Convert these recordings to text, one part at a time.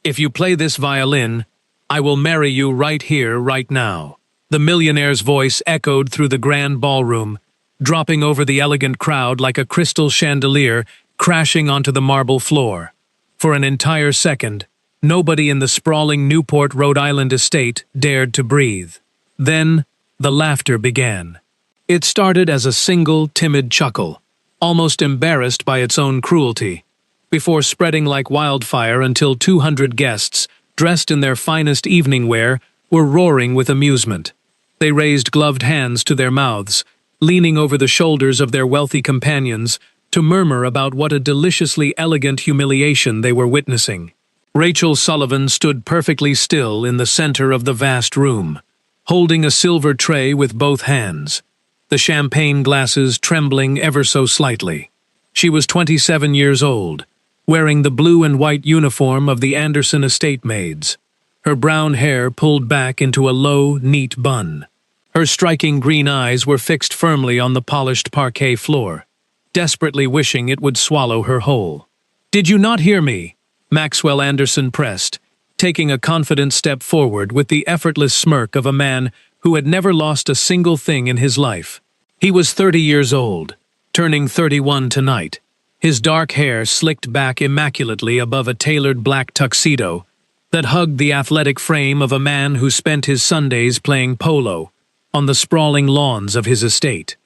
If you play this violin, I will marry you right here, right now." The millionaire's voice echoed through the grand ballroom, dropping over the elegant crowd like a crystal chandelier crashing onto the marble floor. For an entire second, nobody in the sprawling Newport, Rhode Island estate dared to breathe. Then, the laughter began. It started as a single, timid chuckle, almost embarrassed by its own cruelty, before spreading like wildfire until 200 guests, dressed in their finest evening wear, were roaring with amusement. They raised gloved hands to their mouths, leaning over the shoulders of their wealthy companions to murmur about what a deliciously elegant humiliation they were witnessing. Rachel Sullivan stood perfectly still in the center of the vast room, holding a silver tray with both hands, the champagne glasses trembling ever so slightly. She was 27 years old, wearing the blue and white uniform of the Anderson estate maids, her brown hair pulled back into a low, neat bun. Her striking green eyes were fixed firmly on the polished parquet floor, desperately wishing it would swallow her whole. "Did you not hear me?" Maxwell Anderson pressed, taking a confident step forward with the effortless smirk of a man who had never lost a single thing in his life. He was 30 years old, turning 31 tonight, his dark hair slicked back immaculately above a tailored black tuxedo that hugged the athletic frame of a man who spent his Sundays playing polo on the sprawling lawns of his estate.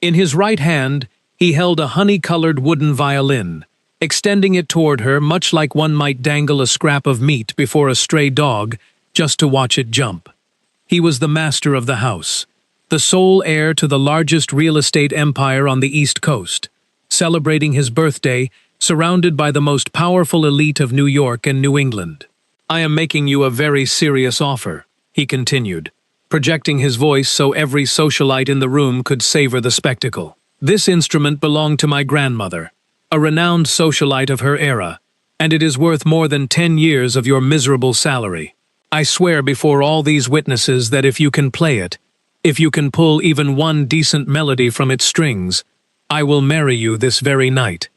In his right hand, he held a honey-colored wooden violin, extending it toward her much like one might dangle a scrap of meat before a stray dog just to watch it jump. He was the master of the house, the sole heir to the largest real estate empire on the East Coast, celebrating his birthday surrounded by the most powerful elite of New York and New England. "I am making you a very serious offer," he continued, projecting his voice so every socialite in the room could savor the spectacle. "This instrument belonged to my grandmother, a renowned socialite of her era, and it is worth more than 10 years of your miserable salary. I swear before all these witnesses that if you can play it, if you can pull even one decent melody from its strings, I will marry you this very night."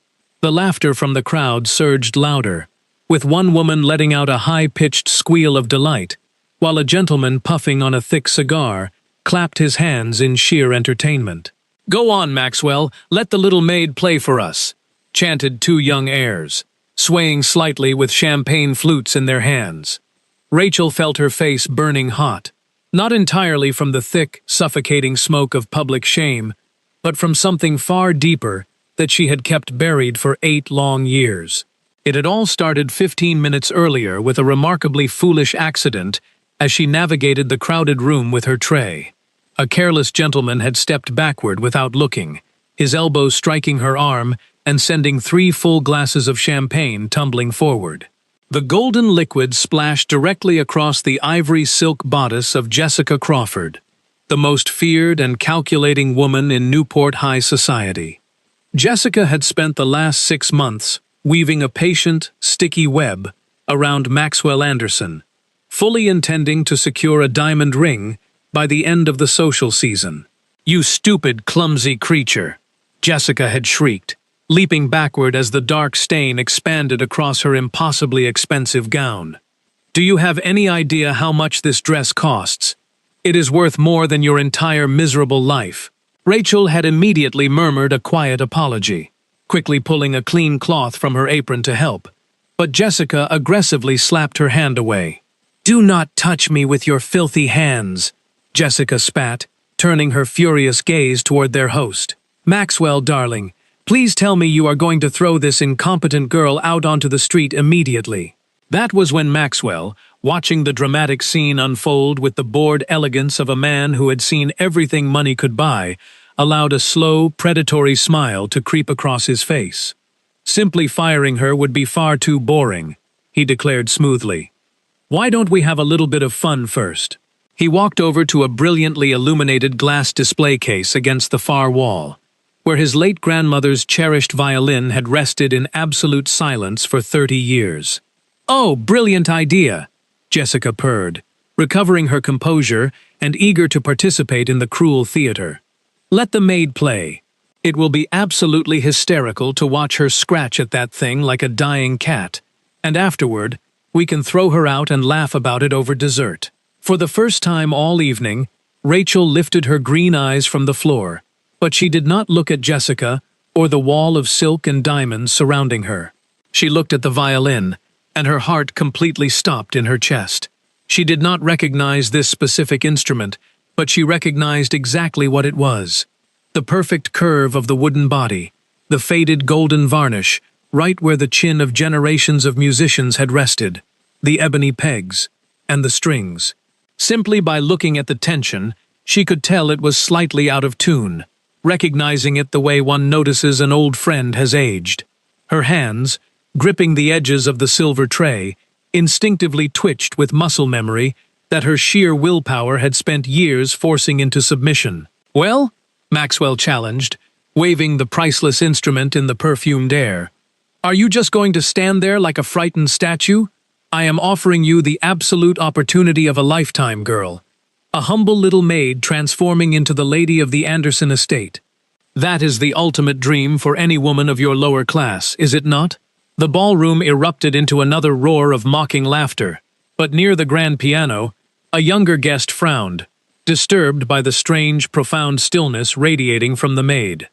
The laughter from the crowd surged louder, with one woman letting out a high-pitched squeal of delight, while a gentleman puffing on a thick cigar clapped his hands in sheer entertainment. "Go on, Maxwell, let the little maid play for us," chanted two young heirs, swaying slightly with champagne flutes in their hands. Rachel felt her face burning hot, not entirely from the thick, suffocating smoke of public shame, but from something far deeper that she had kept buried for 8 long years. It had all started 15 minutes earlier with a remarkably foolish accident as she navigated the crowded room with her tray. A careless gentleman had stepped backward without looking, his elbow striking her arm and sending 3 full glasses of champagne tumbling forward. The golden liquid splashed directly across the ivory silk bodice of Jessica Crawford, the most feared and calculating woman in Newport high society. Jessica had spent the last 6 months weaving a patient, sticky web around Maxwell Anderson, fully intending to secure a diamond ring by the end of the social season. "You stupid, clumsy creature," Jessica had shrieked, leaping backward as the dark stain expanded across her impossibly expensive gown. "Do you have any idea how much this dress costs? It is worth more than your entire miserable life." Rachel had immediately murmured a quiet apology, quickly pulling a clean cloth from her apron to help, but Jessica aggressively slapped her hand away. "Do not touch me with your filthy hands," Jessica spat, turning her furious gaze toward their host. "Maxwell, darling, please tell me you are going to throw this incompetent girl out onto the street immediately." That was when Maxwell, watching the dramatic scene unfold with the bored elegance of a man who had seen everything money could buy, allowed a slow, predatory smile to creep across his face. "Simply firing her would be far too boring," he declared smoothly. "Why don't we have a little bit of fun first?" He walked over to a brilliantly illuminated glass display case against the far wall, where his late grandmother's cherished violin had rested in absolute silence for 30 years. "Oh, brilliant idea," Jessica purred, recovering her composure and eager to participate in the cruel theater. "Let the maid play. It will be absolutely hysterical to watch her scratch at that thing like a dying cat, and afterward, We can throw her out and laugh about it over dessert." For the first time all evening, Rachel lifted her green eyes from the floor, but she did not look at Jessica or the wall of silk and diamonds surrounding her. She looked at the violin, and her heart completely stopped in her chest. She did not recognize this specific instrument, but she recognized exactly what it was. The perfect curve of the wooden body, the faded golden varnish, right where the chin of generations of musicians had rested, the ebony pegs, and the strings. Simply by looking at the tension, she could tell it was slightly out of tune, recognizing it the way one notices an old friend has aged. Her hands, gripping the edges of the silver tray, instinctively twitched with muscle memory that her sheer willpower had spent years forcing into submission. "Well?" Maxwell challenged, waving the priceless instrument in the perfumed air. "Are you just going to stand there like a frightened statue? I am offering you the absolute opportunity of a lifetime, girl. A humble little maid transforming into the lady of the Anderson estate. That is the ultimate dream for any woman of your lower class, is it not?" The ballroom erupted into another roar of mocking laughter, but near the grand piano, a younger guest frowned, disturbed by the strange, profound stillness radiating from the maid.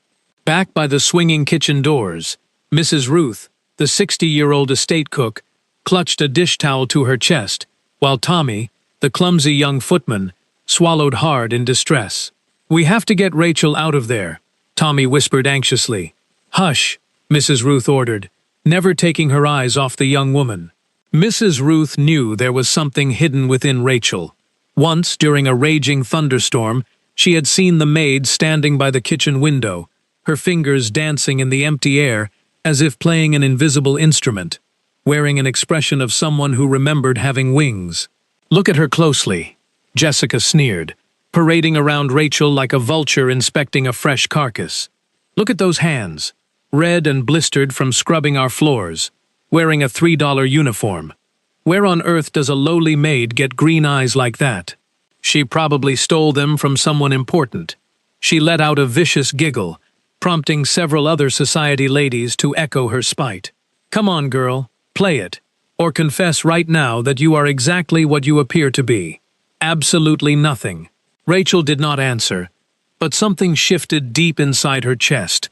Back by the swinging kitchen doors, Mrs. Ruth, the 60-year-old estate cook, clutched a dish towel to her chest, while Tommy, the clumsy young footman, swallowed hard in distress. "We have to get Rachel out of there," Tommy whispered anxiously. "Hush," Mrs. Ruth ordered, never taking her eyes off the young woman. Mrs. Ruth knew there was something hidden within Rachel. Once, during a raging thunderstorm, she had seen the maid standing by the kitchen window, her fingers dancing in the empty air as if playing an invisible instrument, wearing an expression of someone who remembered having wings. "Look at her closely," Jessica sneered, parading around Rachel like a vulture inspecting a fresh carcass. "Look at those hands, red and blistered from scrubbing our floors, wearing a $3 uniform. Where on earth does a lowly maid get green eyes like that?" She probably stole them from someone important. She let out a vicious giggle, prompting several other society ladies to echo her spite. "Come on, girl, play it, or confess right now that you are exactly what you appear to be. Absolutely nothing." Rachel did not answer, but something shifted deep inside her chest,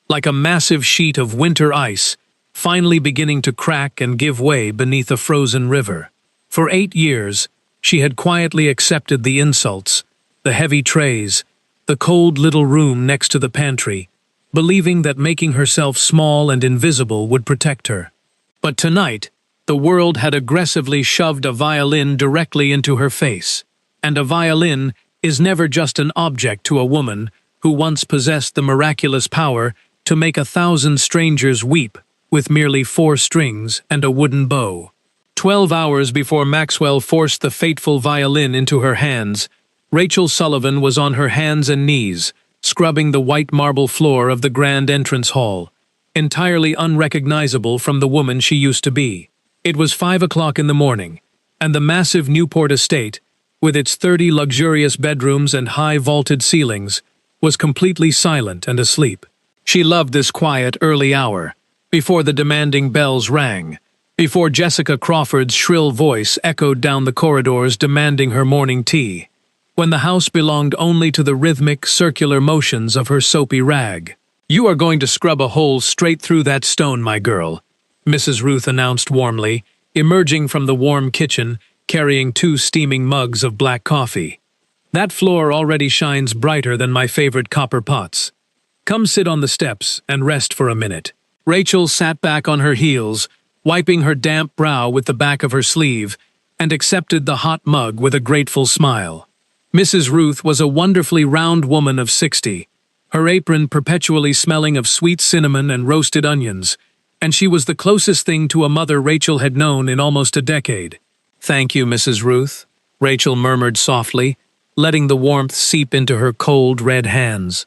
like a massive sheet of winter ice, finally beginning to crack and give way beneath a frozen river. For 8 years, she had quietly accepted the insults, the heavy trays, the cold little room next to the pantry, believing that making herself small and invisible would protect her. But tonight, the world had aggressively shoved a violin directly into her face, and a violin is never just an object to a woman who once possessed the miraculous power to make 1,000 strangers weep with merely 4 strings and a wooden bow. 12 hours before Maxwell forced the fateful violin into her hands, Rachel Sullivan was on her hands and knees, scrubbing the white marble floor of the grand entrance hall, entirely unrecognizable from the woman she used to be. It was 5 o'clock in the morning, and the massive Newport estate, with its 30 luxurious bedrooms and high vaulted ceilings, was completely silent and asleep. She loved this quiet early hour, before the demanding bells rang, before Jessica Crawford's shrill voice echoed down the corridors demanding her morning tea, when the house belonged only to the rhythmic, circular motions of her soapy rag. "You are going to scrub a hole straight through that stone, my girl," Mrs. Ruth announced warmly, emerging from the warm kitchen, carrying 2 steaming mugs of black coffee. "That floor already shines brighter than my favorite copper pots. Come sit on the steps and rest for a minute." Rachel sat back on her heels, wiping her damp brow with the back of her sleeve, and accepted the hot mug with a grateful smile. Mrs. Ruth was a wonderfully round woman of 60, her apron perpetually smelling of sweet cinnamon and roasted onions, and she was the closest thing to a mother Rachel had known in almost a decade. "Thank you, Mrs. Ruth," Rachel murmured softly, letting the warmth seep into her cold, red hands.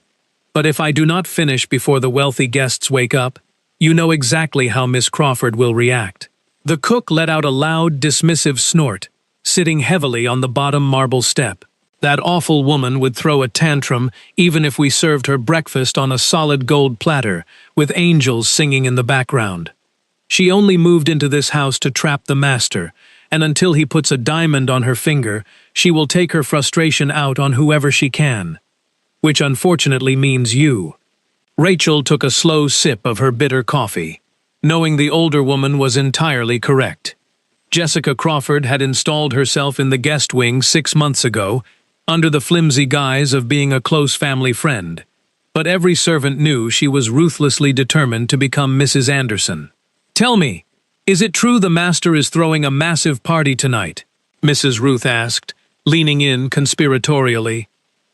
"But if I do not finish before the wealthy guests wake up, you know exactly how Miss Crawford will react." The cook let out a loud, dismissive snort, sitting heavily on the bottom marble step. "That awful woman would throw a tantrum even if we served her breakfast on a solid gold platter, with angels singing in the background." She only moved into this house to trap the master, and until he puts a diamond on her finger, she will take her frustration out on whoever she can. Which unfortunately means you." Rachel took a slow sip of her bitter coffee, knowing the older woman was entirely correct. Jessica Crawford had installed herself in the guest wing 6 months ago, under the flimsy guise of being a close family friend. But every servant knew she was ruthlessly determined to become Mrs. Anderson. "Tell me, is it true the master is throwing a massive party tonight?" Mrs. Ruth asked, leaning in conspiratorially.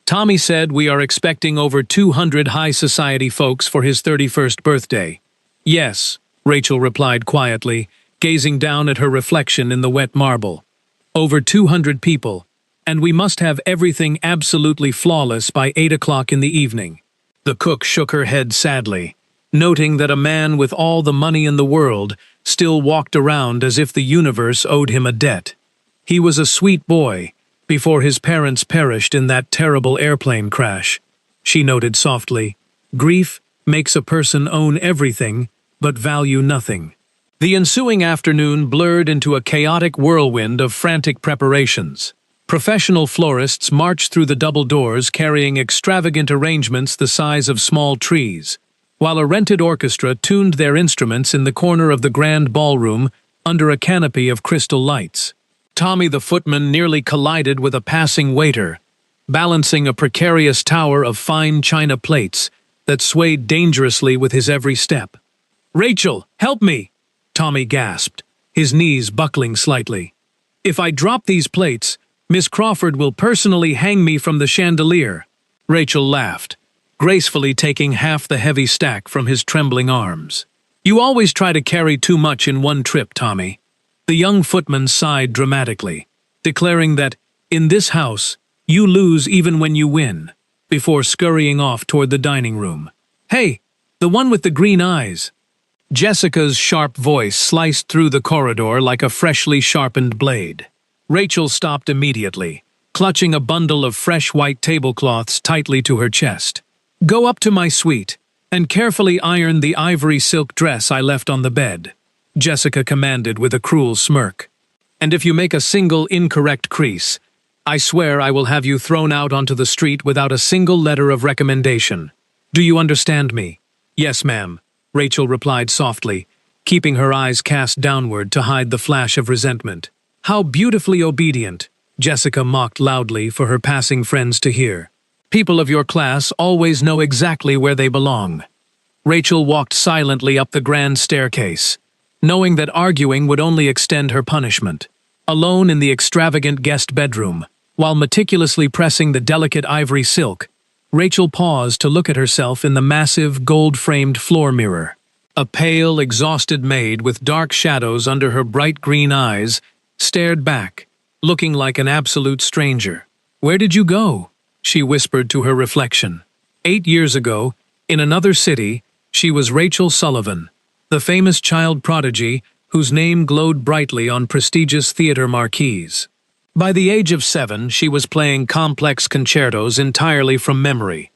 "Tommy said we are expecting over 200 high society folks for his 31st birthday." "Yes," Rachel replied quietly, gazing down at her reflection in the wet marble. "Over 200 people, and we must have everything absolutely flawless by 8 o'clock in the evening." The cook shook her head sadly, noting that a man with all the money in the world still walked around as if the universe owed him a debt. He was a sweet boy, before his parents perished in that terrible airplane crash. She noted softly, "Grief makes a person own everything, but value nothing." The ensuing afternoon blurred into a chaotic whirlwind of frantic preparations. Professional florists marched through the double doors carrying extravagant arrangements the size of small trees, while a rented orchestra tuned their instruments in the corner of the grand ballroom under a canopy of crystal lights. Tommy the footman nearly collided with a passing waiter, balancing a precarious tower of fine china plates that swayed dangerously with his every step. "Rachel, help me!" Tommy gasped, his knees buckling slightly. "If I drop these plates, Miss Crawford will personally hang me from the chandelier." Rachel laughed, gracefully taking half the heavy stack from his trembling arms. "You always try to carry too much in one trip, Tommy." The young footman sighed dramatically, declaring that, in this house, you lose even when you win, before scurrying off toward the dining room. "Hey, the one with the green eyes!" Jessica's sharp voice sliced through the corridor like a freshly sharpened blade. Rachel stopped immediately, clutching a bundle of fresh white tablecloths tightly to her chest. "Go up to my suite, and carefully iron the ivory silk dress I left on the bed," Jessica commanded with a cruel smirk. "And if you make a single incorrect crease, I swear I will have you thrown out onto the street without a single letter of recommendation. Do you understand me?" "Yes, ma'am," Rachel replied softly, keeping her eyes cast downward to hide the flash of resentment. "How beautifully obedient," Jessica mocked loudly for her passing friends to hear. "People of your class always know exactly where they belong." Rachel walked silently up the grand staircase, knowing that arguing would only extend her punishment. Alone in the extravagant guest bedroom, while meticulously pressing the delicate ivory silk, Rachel paused to look at herself in the massive, gold-framed floor mirror. A pale, exhausted maid with dark shadows under her bright green eyes stared back, looking like an absolute stranger. "Where did you go?" she whispered to her reflection. 8 years ago, in another city, she was Rachel Sullivan, the famous child prodigy whose name glowed brightly on prestigious theater marquees. By the age of 7, she was playing complex concertos entirely from memory.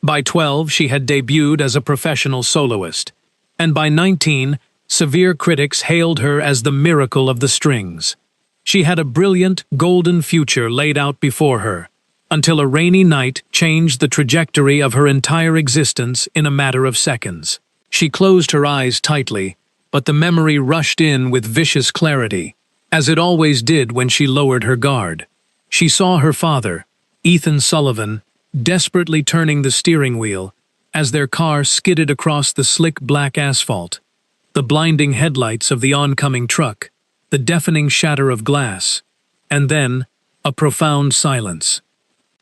By 12, she had debuted as a professional soloist, and by 19, severe critics hailed her as the miracle of the strings. She had a brilliant, golden future laid out before her, until a rainy night changed the trajectory of her entire existence in a matter of seconds. She closed her eyes tightly, but the memory rushed in with vicious clarity, as it always did when she lowered her guard. She saw her father, Ethan Sullivan, desperately turning the steering wheel as their car skidded across the slick black asphalt. The blinding headlights of the oncoming truck, the deafening shatter of glass, and then a profound silence.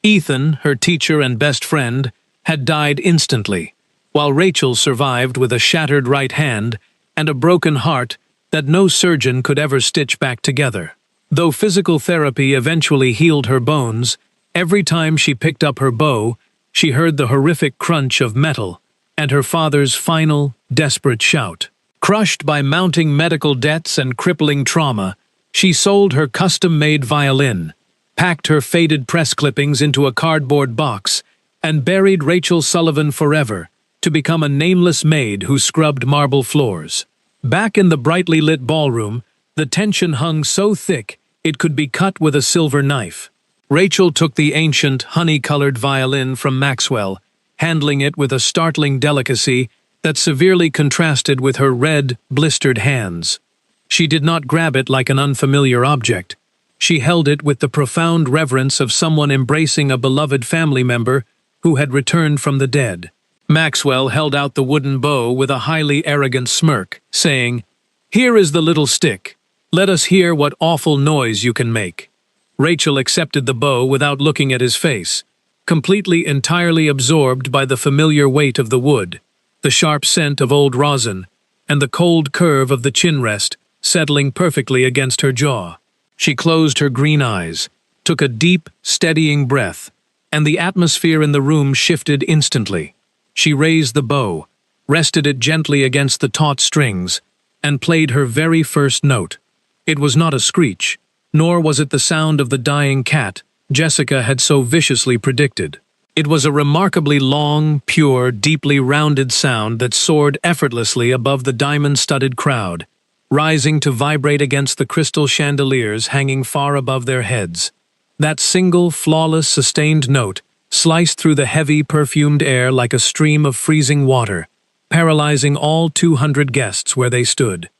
Ethan, her teacher and best friend, had died instantly, while Rachel survived with a shattered right hand and a broken heart that no surgeon could ever stitch back together. Though physical therapy eventually healed her bones, every time she picked up her bow, she heard the horrific crunch of metal and her father's final, desperate shout. Crushed by mounting medical debts and crippling trauma, she sold her custom-made violin, packed her faded press clippings into a cardboard box, and buried Rachel Sullivan forever to become a nameless maid who scrubbed marble floors. Back in the brightly lit ballroom, the tension hung so thick it could be cut with a silver knife. Rachel took the ancient, honey-colored violin from Maxwell, handling it with a startling delicacy that severely contrasted with her red, blistered hands. She did not grab it like an unfamiliar object. She held it with the profound reverence of someone embracing a beloved family member who had returned from the dead. Maxwell held out the wooden bow with a highly arrogant smirk, saying, "Here is the little stick. Let us hear what awful noise you can make." Rachel accepted the bow without looking at his face, entirely absorbed by the familiar weight of the wood, the sharp scent of old rosin, and the cold curve of the chin rest settling perfectly against her jaw. She closed her green eyes, took a deep, steadying breath, and the atmosphere in the room shifted instantly. She raised the bow, rested it gently against the taut strings, and played her very first note. It was not a screech, nor was it the sound of the dying cat Jessica had so viciously predicted. It was a remarkably long, pure, deeply rounded sound that soared effortlessly above the diamond-studded crowd, rising to vibrate against the crystal chandeliers hanging far above their heads. That single, flawless, sustained note sliced through the heavy, perfumed air like a stream of freezing water, paralyzing all 200 guests where they stood.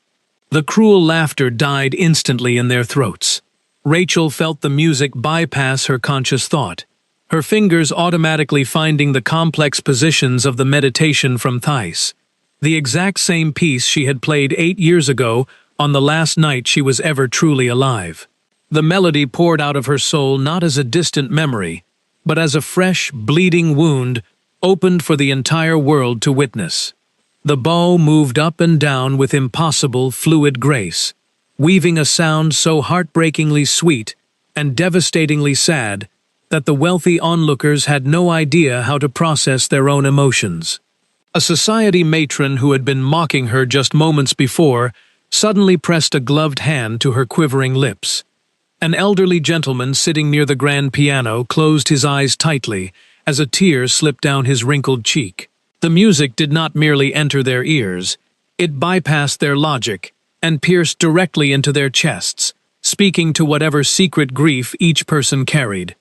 The cruel laughter died instantly in their throats. Rachel felt the music bypass her conscious thought, her fingers automatically finding the complex positions of the meditation from Thais, the exact same piece she had played 8 years ago on the last night she was ever truly alive. The melody poured out of her soul not as a distant memory, but as a fresh, bleeding wound opened for the entire world to witness. The bow moved up and down with impossible, fluid grace, weaving a sound so heartbreakingly sweet and devastatingly sad that the wealthy onlookers had no idea how to process their own emotions. A society matron who had been mocking her just moments before suddenly pressed a gloved hand to her quivering lips. An elderly gentleman sitting near the grand piano closed his eyes tightly as a tear slipped down his wrinkled cheek. The music did not merely enter their ears, it bypassed their logic and pierced directly into their chests, speaking to whatever secret grief each person carried.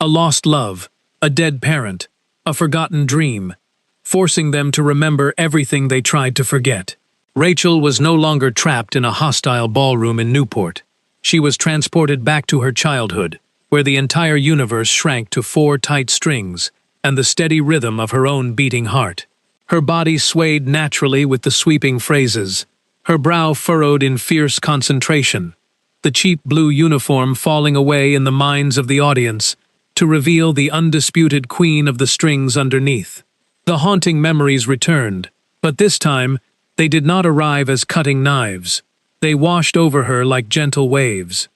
A lost love, a dead parent, a forgotten dream, forcing them to remember everything they tried to forget. Rachel was no longer trapped in a hostile ballroom in Newport. She was transported back to her childhood, where the entire universe shrank to 4 tight strings and the steady rhythm of her own beating heart. Her body swayed naturally with the sweeping phrases, her brow furrowed in fierce concentration, the cheap blue uniform falling away in the minds of the audience to reveal the undisputed queen of the strings underneath. The haunting memories returned, but this time they did not arrive as cutting knives. They washed over her like gentle waves.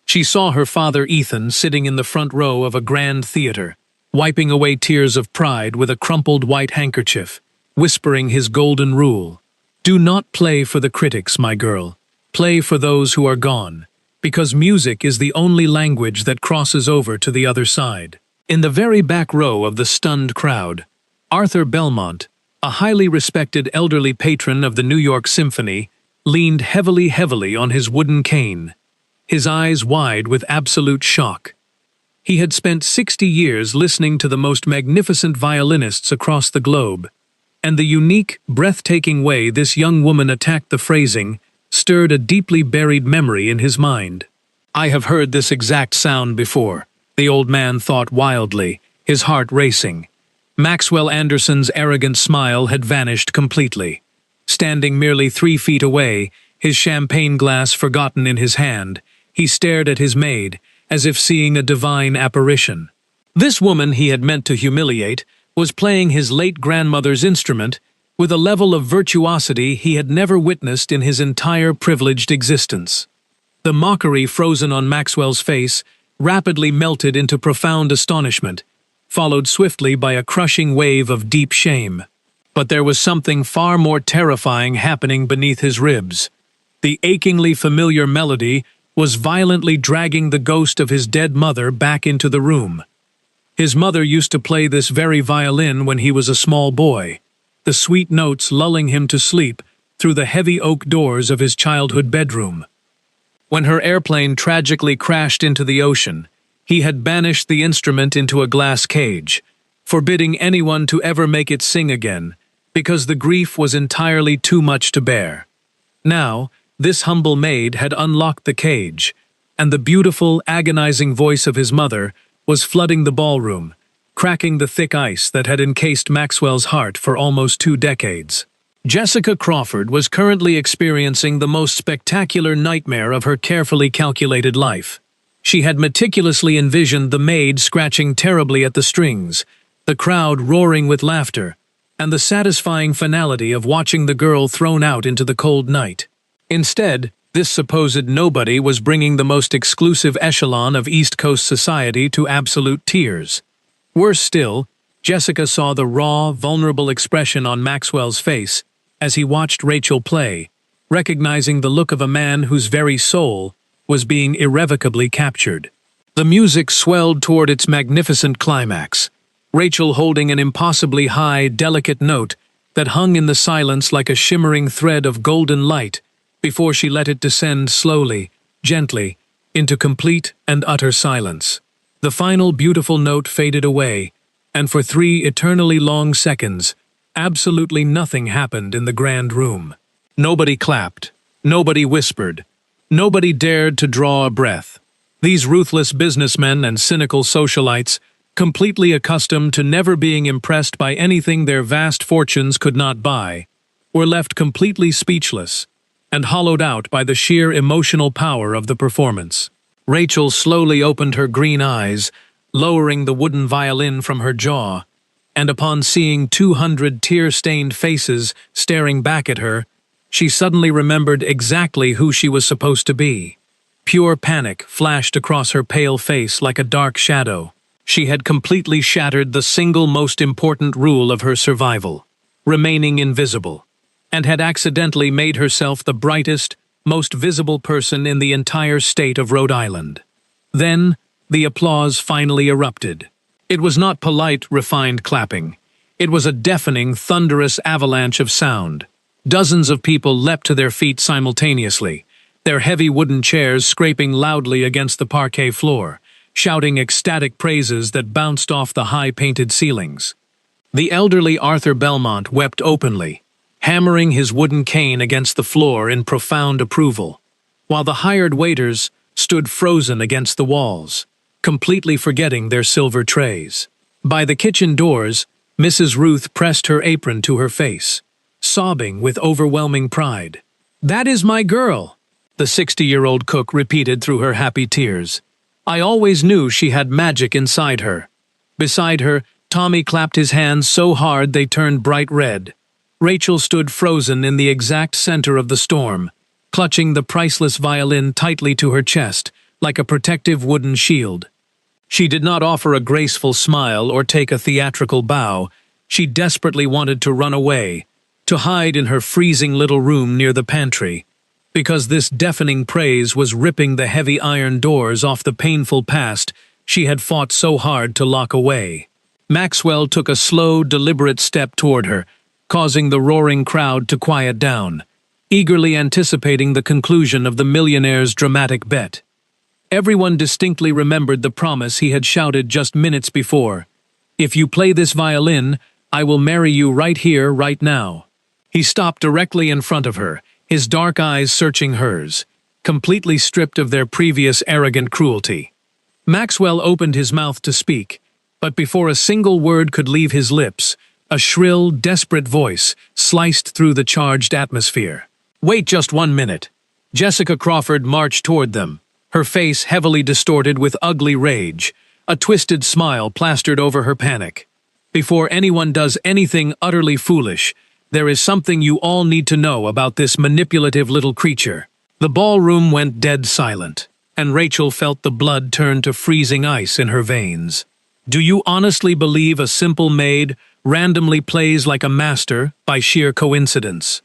She saw her father Ethan sitting in the front row of a grand theater, wiping away tears of pride with a crumpled white handkerchief, whispering his golden rule. "Do not play for the critics, my girl. Play for those who are gone, because music is the only language that crosses over to the other side." In the very back row of the stunned crowd, Arthur Belmont, a highly respected elderly patron of the New York Symphony, leaned heavily on his wooden cane, his eyes wide with absolute shock. He had spent 60 years listening to the most magnificent violinists across the globe, and the unique, breathtaking way this young woman attacked the phrasing stirred a deeply buried memory in his mind. "I have heard this exact sound before," the old man thought wildly, his heart racing. Maxwell Anderson's arrogant smile had vanished completely. Standing merely 3 feet away, his champagne glass forgotten in his hand, he stared at his maid, as if seeing a divine apparition. This woman he had meant to humiliate was playing his late grandmother's instrument with a level of virtuosity he had never witnessed in his entire privileged existence. The mockery frozen on Maxwell's face rapidly melted into profound astonishment, followed swiftly by a crushing wave of deep shame. But there was something far more terrifying happening beneath his ribs. The achingly familiar melody was violently dragging the ghost of his dead mother back into the room. His mother used to play this very violin when he was a small boy, the sweet notes lulling him to sleep through the heavy oak doors of his childhood bedroom. When her airplane tragically crashed into the ocean, he had banished the instrument into a glass cage, forbidding anyone to ever make it sing again, because the grief was entirely too much to bear. Now, this humble maid had unlocked the cage, and the beautiful, agonizing voice of his mother was flooding the ballroom, cracking the thick ice that had encased Maxwell's heart for almost 2 decades. Jessica Crawford was currently experiencing the most spectacular nightmare of her carefully calculated life. She had meticulously envisioned the maid scratching terribly at the strings, the crowd roaring with laughter, and the satisfying finality of watching the girl thrown out into the cold night. Instead, this supposed nobody was bringing the most exclusive echelon of East Coast society to absolute tears. Worse still, Jessica saw the raw, vulnerable expression on Maxwell's face as he watched Rachel play, recognizing the look of a man whose very soul was being irrevocably captured. The music swelled toward its magnificent climax, Rachel holding an impossibly high, delicate note that hung in the silence like a shimmering thread of golden light before she let it descend slowly, gently, into complete and utter silence. The final beautiful note faded away, and for 3 eternally long seconds, absolutely nothing happened in the grand room. Nobody clapped, nobody whispered, nobody dared to draw a breath. These ruthless businessmen and cynical socialites, completely accustomed to never being impressed by anything their vast fortunes could not buy, were left completely speechless and hollowed out by the sheer emotional power of the performance. Rachel slowly opened her green eyes, lowering the wooden violin from her jaw, and upon seeing 200 tear-stained faces staring back at her, she suddenly remembered exactly who she was supposed to be. Pure panic flashed across her pale face like a dark shadow. She had completely shattered the single most important rule of her survival, remaining invisible, and had accidentally made herself the brightest, most visible person in the entire state of Rhode Island. Then, the applause finally erupted. It was not polite, refined clapping. It was a deafening, thunderous avalanche of sound. Dozens of people leapt to their feet simultaneously, their heavy wooden chairs scraping loudly against the parquet floor, shouting ecstatic praises that bounced off the high-painted ceilings. The elderly Arthur Belmont wept openly, hammering his wooden cane against the floor in profound approval, while the hired waiters stood frozen against the walls, completely forgetting their silver trays. By the kitchen doors, Mrs. Ruth pressed her apron to her face, sobbing with overwhelming pride. "That is my girl," the 60-year-old cook repeated through her happy tears. "I always knew she had magic inside her." Beside her, Tommy clapped his hands so hard they turned bright red. Rachel stood frozen in the exact center of the storm, clutching the priceless violin tightly to her chest, like a protective wooden shield. She did not offer a graceful smile or take a theatrical bow. She desperately wanted to run away, to hide in her freezing little room near the pantry, because this deafening praise was ripping the heavy iron doors off the painful past she had fought so hard to lock away. Maxwell took a slow, deliberate step toward her, causing the roaring crowd to quiet down, eagerly anticipating the conclusion of the millionaire's dramatic bet. Everyone distinctly remembered the promise he had shouted just minutes before. "If you play this violin, I will marry you right here, right now." He stopped directly in front of her, his dark eyes searching hers, completely stripped of their previous arrogant cruelty. Maxwell opened his mouth to speak, but before a single word could leave his lips, a shrill, desperate voice sliced through the charged atmosphere. "Wait just 1 minute." Jessica Crawford marched toward them, her face heavily distorted with ugly rage, a twisted smile plastered over her panic. "Before anyone does anything utterly foolish, there is something you all need to know about this manipulative little creature." The ballroom went dead silent, and Rachel felt the blood turn to freezing ice in her veins. "Do you honestly believe a simple maid randomly plays like a master by sheer coincidence?"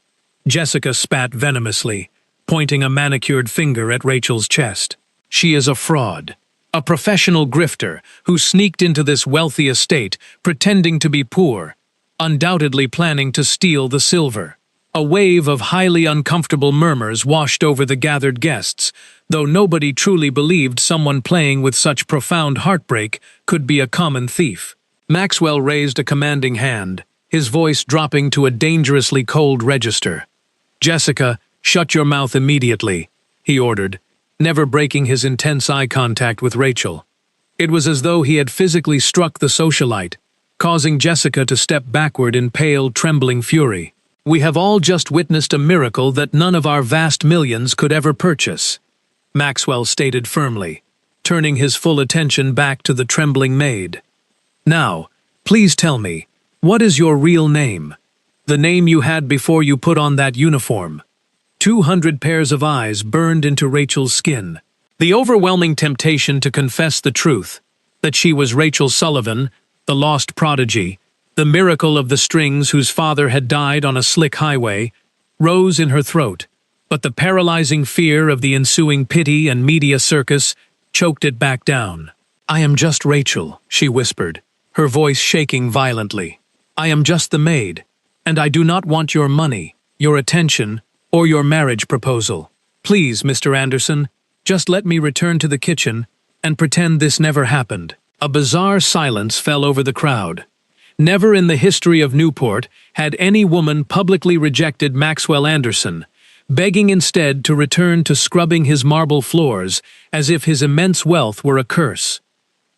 Jessica spat venomously, pointing a manicured finger at Rachel's chest. "She is a fraud, a professional grifter who sneaked into this wealthy estate pretending to be poor, undoubtedly planning to steal the silver." A wave of highly uncomfortable murmurs washed over the gathered guests, though nobody truly believed someone playing with such profound heartbreak could be a common thief. Maxwell raised a commanding hand, his voice dropping to a dangerously cold register. "Jessica, shut your mouth immediately," he ordered, never breaking his intense eye contact with Rachel. It was as though he had physically struck the socialite, causing Jessica to step backward in pale, trembling fury. "We have all just witnessed a miracle that none of our vast millions could ever purchase," Maxwell stated firmly, turning his full attention back to the trembling maid. "Now, please tell me, what is your real name? The name you had before you put on that uniform." 200 pairs of eyes burned into Rachel's skin. The overwhelming temptation to confess the truth, that she was Rachel Sullivan, the lost prodigy, the miracle of the strings whose father had died on a slick highway, rose in her throat, but the paralyzing fear of the ensuing pity and media circus choked it back down. "I am just Rachel," she whispered, her voice shaking violently. "I am just the maid, and I do not want your money, your attention, or your marriage proposal. Please, Mr. Anderson, just let me return to the kitchen and pretend this never happened." A bizarre silence fell over the crowd. Never in the history of Newport had any woman publicly rejected Maxwell Anderson, begging instead to return to scrubbing his marble floors as if his immense wealth were a curse.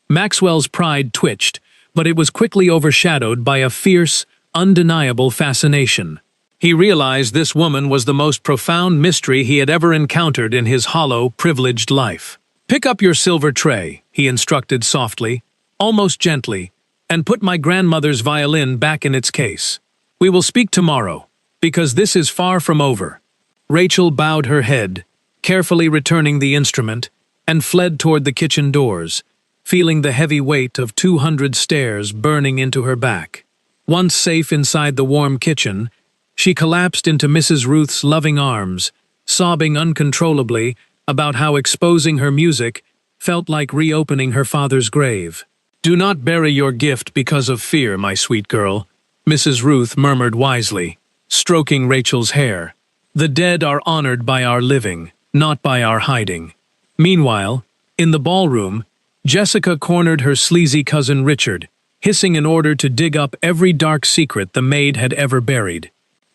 Maxwell's pride twitched, but it was quickly overshadowed by a fierce, undeniable fascination. He realized this woman was the most profound mystery he had ever encountered in his hollow, privileged life. "Pick up your silver tray," he instructed softly, almost gently, "and put my grandmother's violin back in its case. We will speak tomorrow, because this is far from over." Rachel bowed her head, carefully returning the instrument, and fled toward the kitchen doors, feeling the heavy weight of 200 stairs burning into her back. Once safe inside the warm kitchen, she collapsed into Mrs. Ruth's loving arms, sobbing uncontrollably about how exposing her music felt like reopening her father's grave. "Do not bury your gift because of fear, my sweet girl," Mrs. Ruth murmured wisely, stroking Rachel's hair. "The dead are honored by our living, not by our hiding." Meanwhile, in the ballroom, Jessica cornered her sleazy cousin Richard, hissing in order to dig up every dark secret the maid had ever buried.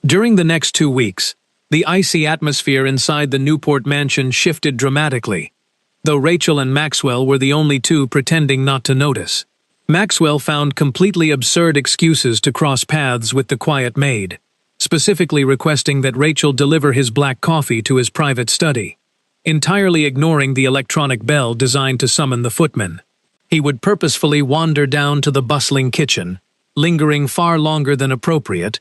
During the next 2 weeks, the icy atmosphere inside the Newport mansion shifted dramatically, though Rachel and Maxwell were the only two pretending not to notice. Maxwell found completely absurd excuses to cross paths with the quiet maid, specifically requesting that Rachel deliver his black coffee to his private study, entirely ignoring the electronic bell designed to summon the footman. He would purposefully wander down to the bustling kitchen, lingering far longer than appropriate,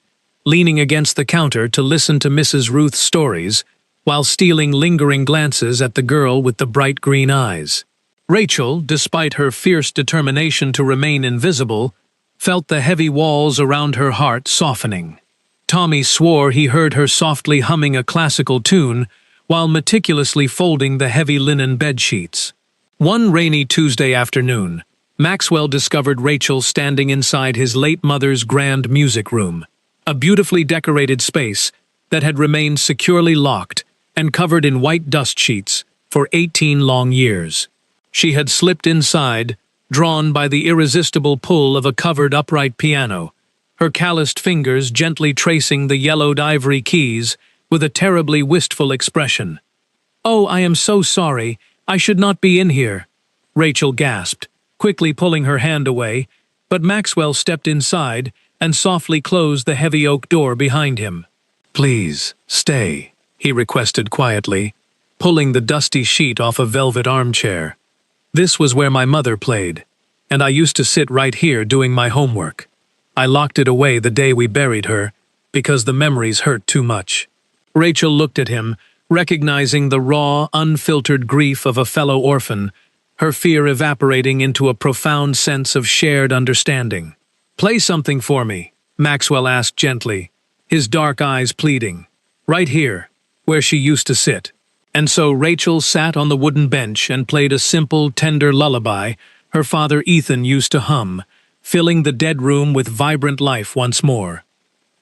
leaning against the counter to listen to Mrs. Ruth's stories, while stealing lingering glances at the girl with the bright green eyes. Rachel, despite her fierce determination to remain invisible, felt the heavy walls around her heart softening. Tommy swore he heard her softly humming a classical tune while meticulously folding the heavy linen bedsheets. One rainy Tuesday afternoon, Maxwell discovered Rachel standing inside his late mother's grand music room, a beautifully decorated space that had remained securely locked and covered in white dust sheets for 18 long years. She had slipped inside, drawn by the irresistible pull of a covered upright piano, her calloused fingers gently tracing the yellowed ivory keys with a terribly wistful expression. "Oh, I am so sorry. I should not be in here," Rachel gasped, quickly pulling her hand away, but Maxwell stepped inside and softly closed the heavy oak door behind him. "Please, stay," he requested quietly, pulling the dusty sheet off a velvet armchair. "This was where my mother played, and I used to sit right here doing my homework. I locked it away the day we buried her, because the memories hurt too much." Rachel looked at him, recognizing the raw, unfiltered grief of a fellow orphan, her fear evaporating into a profound sense of shared understanding. "Play something for me," Maxwell asked gently, his dark eyes pleading. "Right here, where she used to sit." And so Rachel sat on the wooden bench and played a simple, tender lullaby her father Ethan used to hum, filling the dead room with vibrant life once more.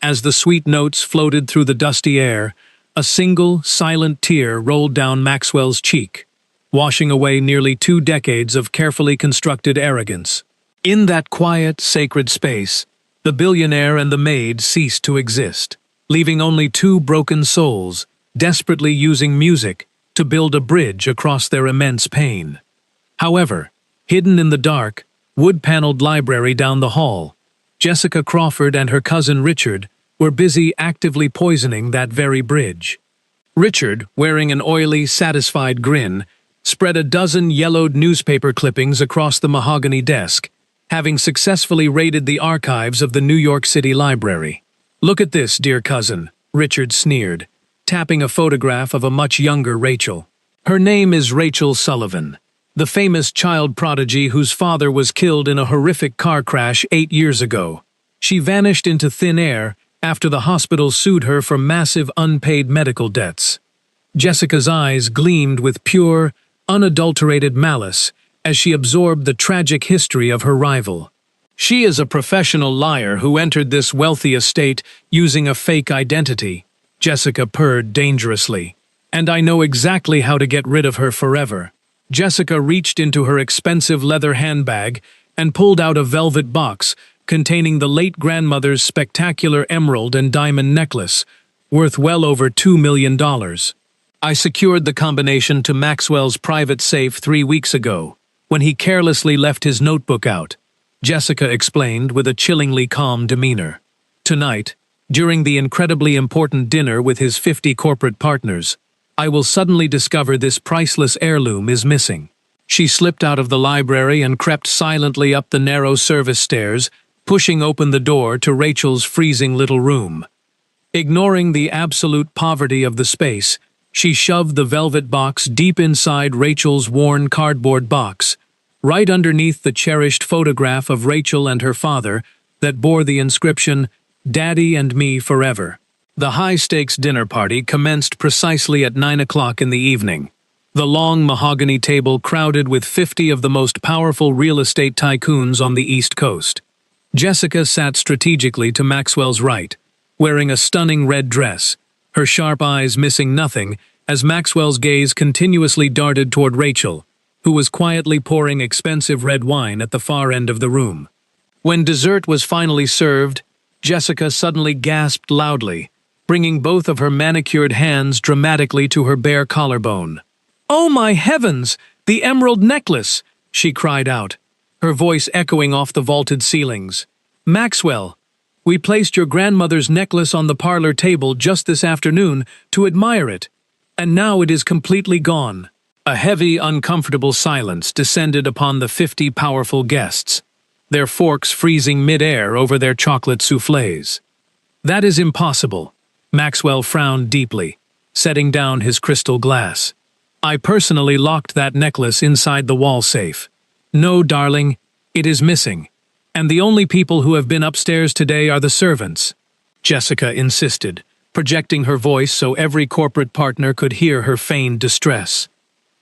As the sweet notes floated through the dusty air, a single, silent tear rolled down Maxwell's cheek, washing away nearly 2 decades of carefully constructed arrogance. In that quiet, sacred space, the billionaire and the maid ceased to exist, leaving only 2 broken souls, desperately using music to build a bridge across their immense pain. However, hidden in the dark, wood-paneled library down the hall, Jessica Crawford and her cousin Richard were busy actively poisoning that very bridge. Richard, wearing an oily, satisfied grin, spread a dozen yellowed newspaper clippings across the mahogany desk, having successfully raided the archives of the New York City Library. "Look at this, dear cousin," Richard sneered, tapping a photograph of a much younger Rachel. "Her name is Rachel Sullivan, the famous child prodigy whose father was killed in a horrific car crash 8 years ago. She vanished into thin air after the hospital sued her for massive unpaid medical debts." Jessica's eyes gleamed with pure, unadulterated malice as she absorbed the tragic history of her rival. "She is a professional liar who entered this wealthy estate using a fake identity," Jessica purred dangerously. "And I know exactly how to get rid of her forever." Jessica reached into her expensive leather handbag and pulled out a velvet box containing the late grandmother's spectacular emerald and diamond necklace, worth well over $2 million. "I secured the combination to Maxwell's private safe 3 weeks ago, when he carelessly left his notebook out," Jessica explained with a chillingly calm demeanor. "Tonight, during the incredibly important dinner with his 50 corporate partners, I will suddenly discover this priceless heirloom is missing." She slipped out of the library and crept silently up the narrow service stairs, pushing open the door to Rachel's freezing little room. Ignoring the absolute poverty of the space, she shoved the velvet box deep inside Rachel's worn cardboard box, right underneath the cherished photograph of Rachel and her father that bore the inscription, "Daddy and me forever." The high-stakes dinner party commenced precisely at 9 o'clock in the evening. The long mahogany table crowded with 50 of the most powerful real estate tycoons on the East Coast. Jessica sat strategically to Maxwell's right, wearing a stunning red dress, her sharp eyes missing nothing as Maxwell's gaze continuously darted toward Rachel, who was quietly pouring expensive red wine at the far end of the room. When dessert was finally served, Jessica suddenly gasped loudly, bringing both of her manicured hands dramatically to her bare collarbone. "Oh my heavens! The emerald necklace!" she cried out, her voice echoing off the vaulted ceilings. "Maxwell, we placed your grandmother's necklace on the parlor table just this afternoon to admire it, and now it is completely gone." A heavy, uncomfortable silence descended upon the 50 powerful guests, their forks freezing mid-air over their chocolate soufflés. "That is impossible," Maxwell frowned deeply, setting down his crystal glass. "I personally locked that necklace inside the wall safe. No, darling, it is missing, and the only people who have been upstairs today are the servants," Jessica insisted, projecting her voice so every corporate partner could hear her feigned distress.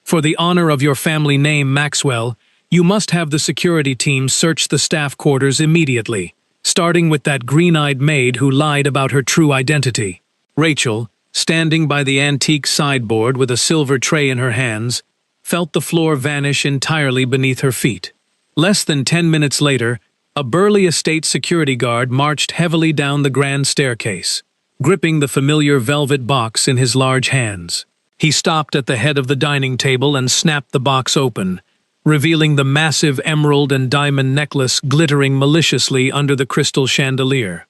"For the honor of your family name, Maxwell, you must have the security team search the staff quarters immediately, starting with that green-eyed maid who lied about her true identity." Rachel, standing by the antique sideboard with a silver tray in her hands, felt the floor vanish entirely beneath her feet. Less than 10 minutes later, a burly estate security guard marched heavily down the grand staircase, gripping the familiar velvet box in his large hands. He stopped at the head of the dining table and snapped the box open, revealing the massive emerald and diamond necklace glittering maliciously under the crystal chandelier.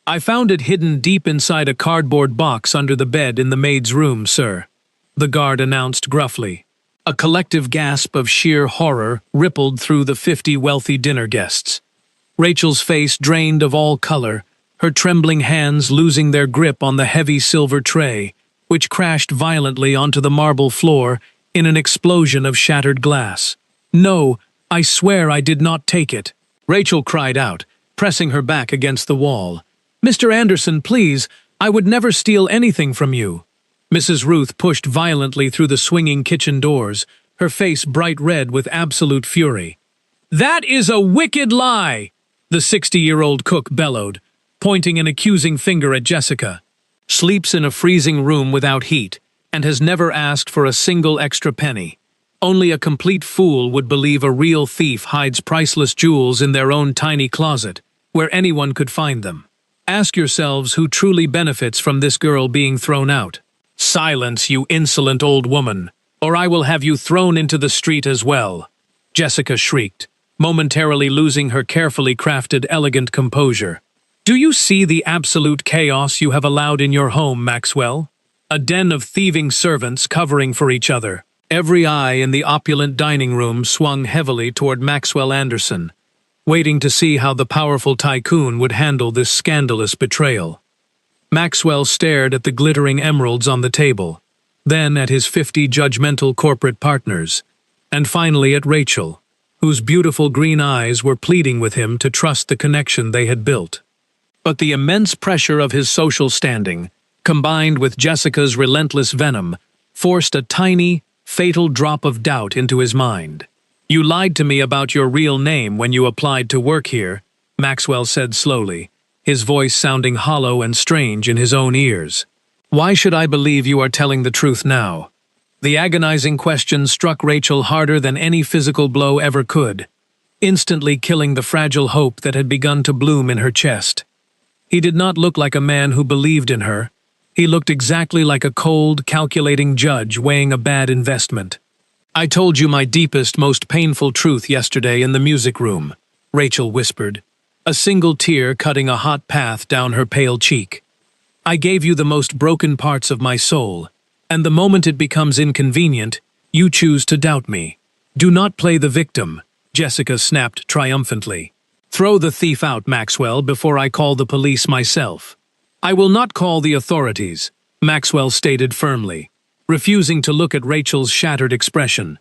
"I found it hidden deep inside a cardboard box under the bed in the maid's room, sir," the guard announced gruffly. A collective gasp of sheer horror rippled through the 50 wealthy dinner guests. Rachel's face drained of all color, her trembling hands losing their grip on the heavy silver tray, which crashed violently onto the marble floor in an explosion of shattered glass. "No, I swear I did not take it," Rachel cried out, pressing her back against the wall. "Mr. Anderson, please, I would never steal anything from you." Mrs. Ruth pushed violently through the swinging kitchen doors, her face bright red with absolute fury. "That is a wicked lie!" the 60-year-old cook bellowed, pointing an accusing finger at Jessica. Sleeps in a freezing room without heat, and has never asked for a single extra penny. Only a complete fool would believe a real thief hides priceless jewels in their own tiny closet, where anyone could find them. Ask yourselves who truly benefits from this girl being thrown out. Silence, you insolent old woman, or I will have you thrown into the street as well, Jessica shrieked, momentarily losing her carefully crafted, elegant composure. Do you see the absolute chaos you have allowed in your home, Maxwell? A den of thieving servants covering for each other. Every eye in the opulent dining room swung heavily toward Maxwell Anderson, waiting to see how the powerful tycoon would handle this scandalous betrayal. Maxwell stared at the glittering emeralds on the table, then at his 50 judgmental corporate partners, and finally at Rachel, whose beautiful green eyes were pleading with him to trust the connection they had built. But the immense pressure of his social standing, combined with Jessica's relentless venom, forced a tiny, fatal drop of doubt into his mind. You lied to me about your real name when you applied to work here, Maxwell said slowly, his voice sounding hollow and strange in his own ears. Why should I believe you are telling the truth now? The agonizing question struck Rachel harder than any physical blow ever could, instantly killing the fragile hope that had begun to bloom in her chest. He did not look like a man who believed in her. He looked exactly like a cold, calculating judge weighing a bad investment. I told you my deepest, most painful truth yesterday in the music room, Rachel whispered, a single tear cutting a hot path down her pale cheek. I gave you the most broken parts of my soul, and the moment it becomes inconvenient, you choose to doubt me. Do not play the victim, Jessica snapped triumphantly. Throw the thief out, Maxwell, before I call the police myself. I will not call the authorities, Maxwell stated firmly, refusing to look at Rachel's shattered expression.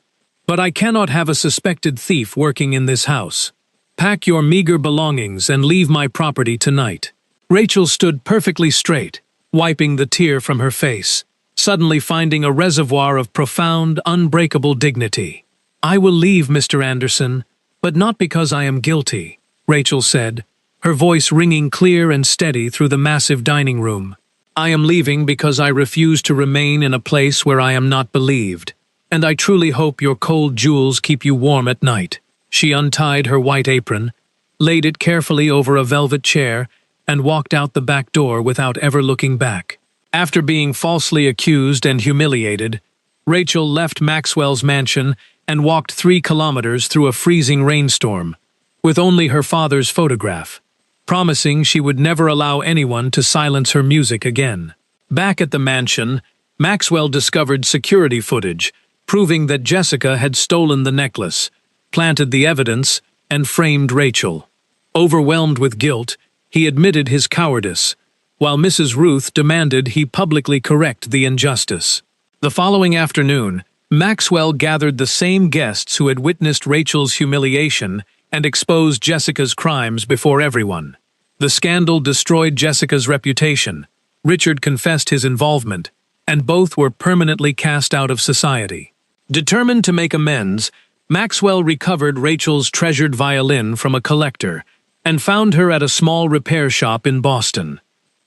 But I cannot have a suspected thief working in this house. Pack your meager belongings and leave my property tonight. Rachel stood perfectly straight, wiping the tear from her face, suddenly finding a reservoir of profound, unbreakable dignity. I will leave, Mr. Anderson, but not because I am guilty, Rachel said, her voice ringing clear and steady through the massive dining room. I am leaving because I refuse to remain in a place where I am not believed, and I truly hope your cold jewels keep you warm at night. She untied her white apron, laid it carefully over a velvet chair, and walked out the back door without ever looking back. After being falsely accused and humiliated, Rachel left Maxwell's mansion and walked 3 kilometers through a freezing rainstorm, with only her father's photograph, promising she would never allow anyone to silence her music again. Back at the mansion, Maxwell discovered security footage, proving that Jessica had stolen the necklace, planted the evidence, and framed Rachel. Overwhelmed with guilt, he admitted his cowardice, while Mrs. Ruth demanded he publicly correct the injustice. The following afternoon, Maxwell gathered the same guests who had witnessed Rachel's humiliation and exposed Jessica's crimes before everyone. The scandal destroyed Jessica's reputation. Richard confessed his involvement, and both were permanently cast out of society. Determined to make amends, Maxwell recovered Rachel's treasured violin from a collector and found her at a small repair shop in Boston.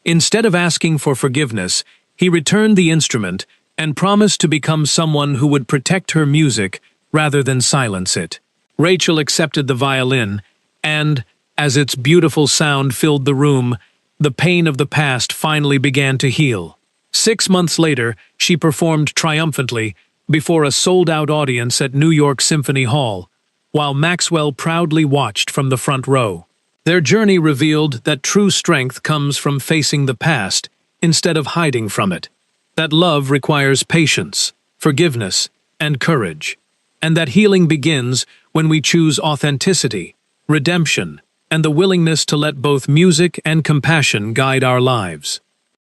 Instead of asking for forgiveness, he returned the instrument and promised to become someone who would protect her music rather than silence it. Rachel accepted the violin, and, as its beautiful sound filled the room, the pain of the past finally began to heal. 6 months later, she performed triumphantly before a sold-out audience at New York Symphony Hall, while Maxwell proudly watched from the front row. Their journey revealed that true strength comes from facing the past instead of hiding from it, that love requires patience, forgiveness, and courage, and that healing begins when we choose authenticity, redemption, and the willingness to let both music and compassion guide our lives.